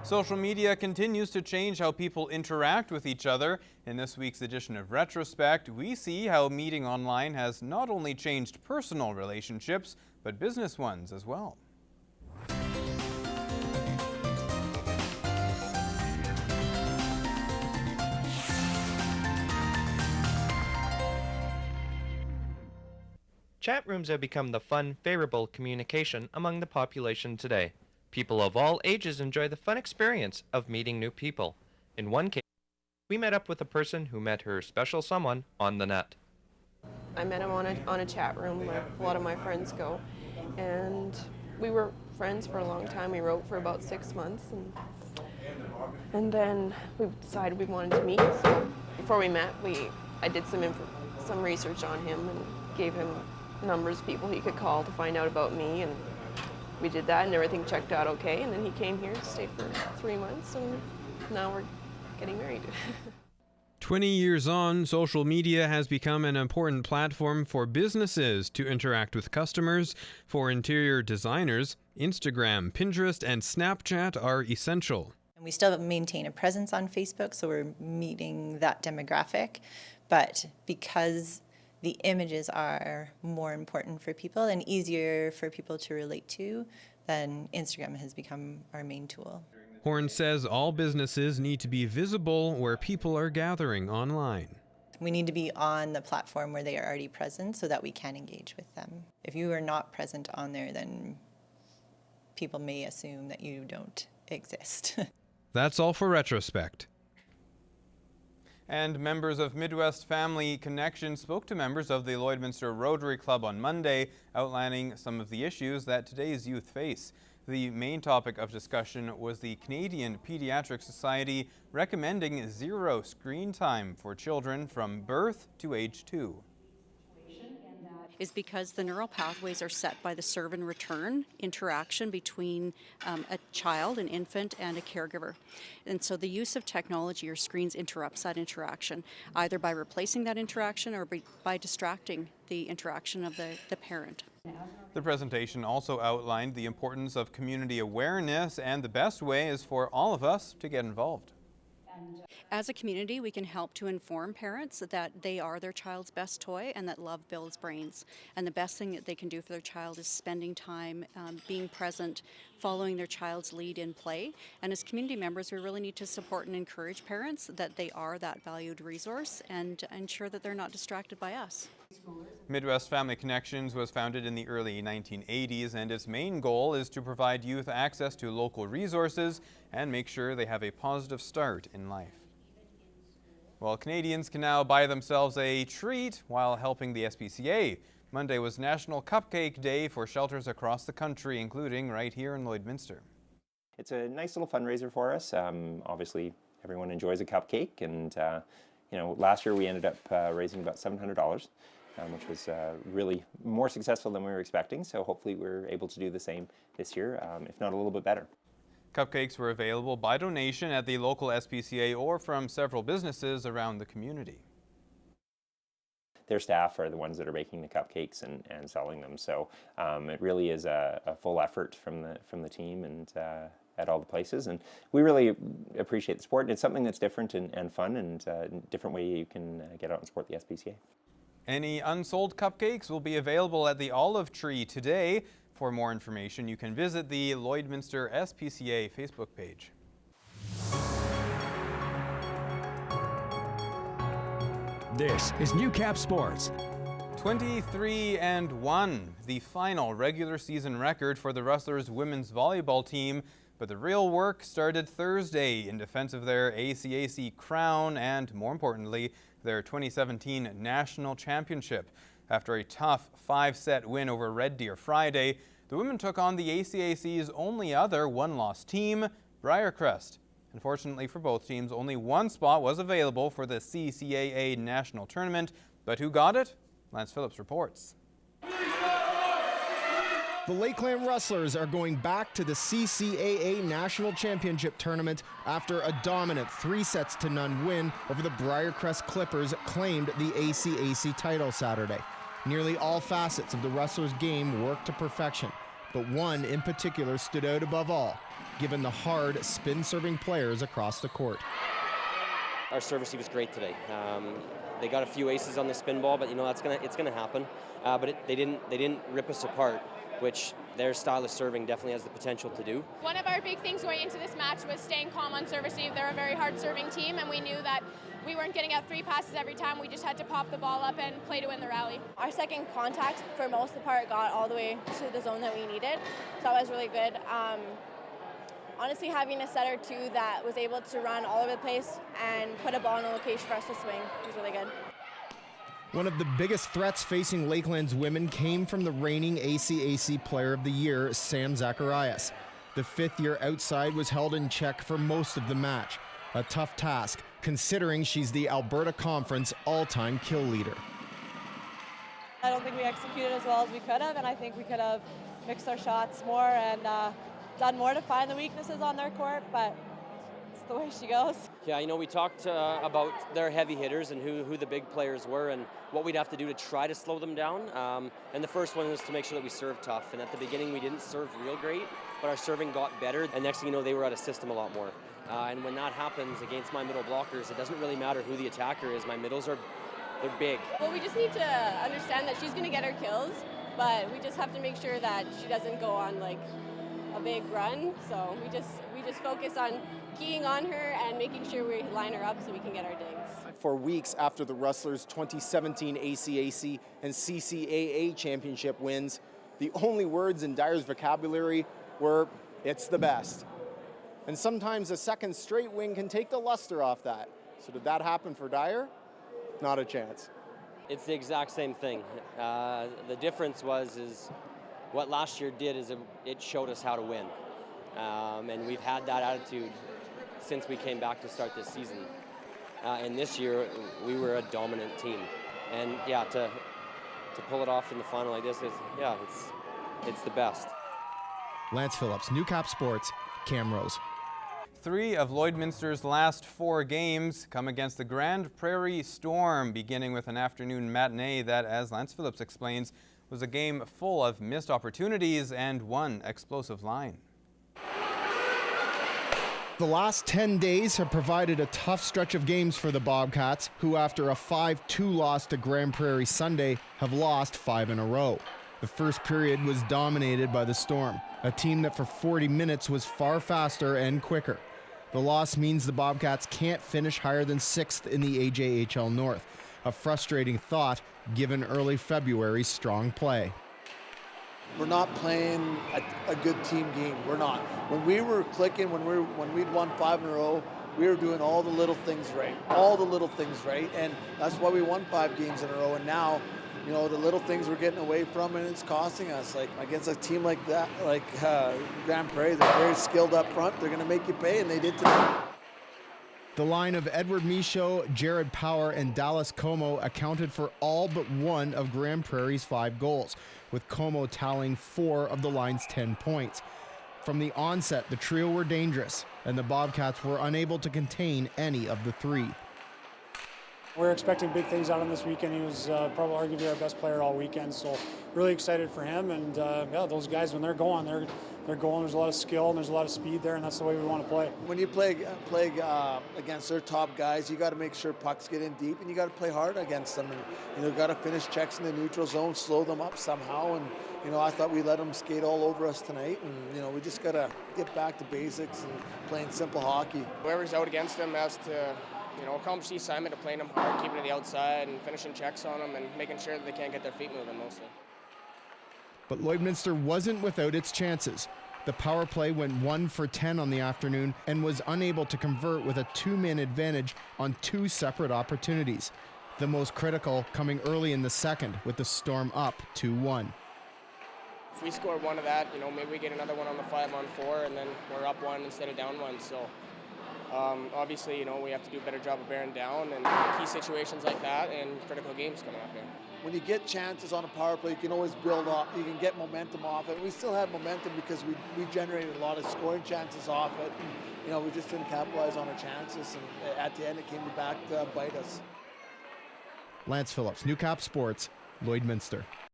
Social media continues to change how people interact with each other. In this week's edition of Retrospect, we see how meeting online has not only changed personal relationships, but business ones as well. Chat rooms have become the fun, favorable communication among the population today. People of all ages enjoy the fun experience of meeting new people. In one case, we met up with a person who met her special someone on the net. I met him on a chat room where a lot of my friends go, and we were friends for a long time. We wrote for about 6 months, and then we decided we wanted to meet. So before we met, I did some research on him and gave him numbers of people he could call to find out about me, and we did that and everything checked out okay, and then he came here, stayed for 3 months, and now we're getting married. 20 years on, social media has become an important platform for businesses to interact with customers. For interior designers, Instagram, Pinterest, and Snapchat are essential. And we still maintain a presence on Facebook, so we're meeting that demographic, but because the images are more important for people and easier for people to relate to, then Instagram has become our main tool. Horn says all businesses need to be visible where people are gathering online. We need to be on the platform where they are already present so that we can engage with them. If you are not present on there, then people may assume that you don't exist. That's all for Retrospect. And members of Midwest Family Connection spoke to members of the Lloydminster Rotary Club on Monday, outlining some of the issues that today's youth face. The main topic of discussion was the Canadian Pediatric Society recommending 0 screen time for children from birth to age 2. Is because the neural pathways are set by the serve and return interaction between a child, an infant, and a caregiver. And so the use of technology or screens interrupts that interaction, either by replacing that interaction or by distracting the interaction of the parent. The presentation also outlined the importance of community awareness, and the best way is for all of us to get involved. As a community, we can help to inform parents that they are their child's best toy and that love builds brains. And the best thing that they can do for their child is spending time, being present, following their child's lead in play. And as community members, we really need to support and encourage parents that they are that valued resource and ensure that they're not distracted by us. Midwest Family Connections was founded in the early 1980s, and its main goal is to provide youth access to local resources and make sure they have a positive start in life. Well, Canadians can now buy themselves a treat while helping the SPCA. Monday was National Cupcake Day for shelters across the country, including right here in Lloydminster. It's a nice little fundraiser for us. Obviously, everyone enjoys a cupcake, and last year we ended up raising about $700. Which was really more successful than we were expecting, so hopefully we're able to do the same this year, if not a little bit better. Cupcakes were available by donation at the local SPCA or from several businesses around the community. Their staff are the ones that are making the cupcakes and selling them, so it really is a full effort from the team and at all the places, and we really appreciate the support. It's something that's different and fun, and a different way you can get out and support the SPCA. Any unsold cupcakes will be available at the Olive Tree today. For more information, you can visit the Lloydminster SPCA Facebook page. This is Newcap Sports. 23-1, the final regular season record for the Rustlers women's volleyball team. But the real work started Thursday in defense of their ACAC crown and, more importantly, their 2017 National Championship. After a tough 5-set win over Red Deer Friday, the women took on the ACAC's only other one-loss team, Briarcrest. Unfortunately for both teams, only one spot was available for the CCAA National Tournament. But who got it? Lance Phillips reports. The Lakeland Rustlers are going back to the CCAA National Championship Tournament after a dominant 3-0 win over the Briarcrest Clippers claimed the ACAC title Saturday. Nearly all facets of the Rustlers' game worked to perfection. but one in particular stood out above all, given the hard spin-serving players across the court. Our service was great today. They got a few aces on the spin ball, but it's gonna happen. But they didn't rip us apart, which their style of serving definitely has the potential to do. One of our big things going into this match was staying calm on service. They're a very hard serving team, and we knew that we weren't getting out 3 passes every time. We just had to pop the ball up and play to win the rally. Our second contact for most of the part got all the way to the zone that we needed, so that was really good. Honestly, having a setter too that was able to run all over the place and put a ball in a location for us to swing was really good. One of the biggest threats facing Lakeland's women came from the reigning ACAC Player of the Year, Sam Zacharias. The fifth-year outside was held in check for most of the match. A tough task, considering she's the Alberta Conference all-time kill leader. I don't think we executed as well as we could have, and I think we could have mixed our shots more and done more to find the weaknesses on their court, but it's the way she goes. Yeah, we talked about their heavy hitters and who the big players were and what we'd have to do to try to slow them down. And the first one was to make sure that we served tough. And at the beginning, we didn't serve real great, but our serving got better. And next thing you know, they were out of system a lot more. And when that happens against my middle blockers, it doesn't really matter who the attacker is. My middles they're big. Well, we just need to understand that she's going to get her kills, but we just have to make sure that she doesn't go on like a big run. So we just focus on keying on her and making sure we line her up so we can get our digs. For weeks after the Rustlers' 2017 ACAC and CCAA championship wins, the only words in Dyer's vocabulary were, "It's the best." And sometimes a second straight win can take the luster off that. So did that happen for Dyer? Not a chance. It's the exact same thing. The difference is what last year did is it showed us how to win. And we've had that attitude since we came back to start this season. And this year, we were a dominant team. And yeah, to pull it off in the final like this it's the best. Lance Phillips, Newcap Sports, Camrose. 3 of Lloydminster's last 4 games come against the Grand Prairie Storm, beginning with an afternoon matinee that, as Lance Phillips explains, was a game full of missed opportunities and one explosive line. The last 10 days have provided a tough stretch of games for the Bobcats, who after a 5-2 loss to Grand Prairie Sunday have lost 5 in a row. The first period was dominated by the Storm, a team that for 40 minutes was far faster and quicker. The loss means the Bobcats can't finish higher than 6th in the AJHL North, a frustrating thought given early February's strong play. We're not playing a good team game. We're not. When we were clicking, when we'd won 5 in a row, we were doing all the little things right. And that's why we won 5 games in a row. And now, the little things we're getting away from, and it's costing us. Like against a team like that, like Grand Prairie, they're very skilled up front. They're going to make you pay, and they did today. The line of Edward Michaud, Jared Power, and Dallas Como accounted for all but one of Grand Prairie's 5 goals, with Como tallying 4 of the line's 10 points. From the onset, the trio were dangerous, and the Bobcats were unable to contain any of the 3. We're expecting big things out of him this weekend. He was probably arguably our best player all weekend, so really excited for him. And those guys, when they're going, they're going. There's a lot of skill and there's a lot of speed there, and that's the way we want to play. When you play against their top guys, you got to make sure pucks get in deep, and you got to play hard against them. And you got to finish checks in the neutral zone, slow them up somehow. And I thought we let them skate all over us tonight, and we just got to get back to basics and playing simple hockey. Whoever's out against them has to accomplish the assignment of playing them hard, keeping to the outside and finishing checks on them and making sure that they can't get their feet moving mostly. But Lloydminster wasn't without its chances. The power play went 1 for 10 on the afternoon and was unable to convert with a 2-man advantage on 2 separate opportunities. The most critical coming early in the second with the Storm up 2-1. If we score one of that, maybe we get another one on the 5-on-4 and then we're up 1 instead of down 1. So obviously, we have to do a better job of bearing down and key situations like that and critical games coming up here. When you get chances on a power play, you can always build up. You can get momentum off it. We still have momentum because we generated a lot of scoring chances off it. And, we just didn't capitalize on our chances, and at the end, it came back to bite us. Lance Phillips, Newcap Sports, Lloydminster.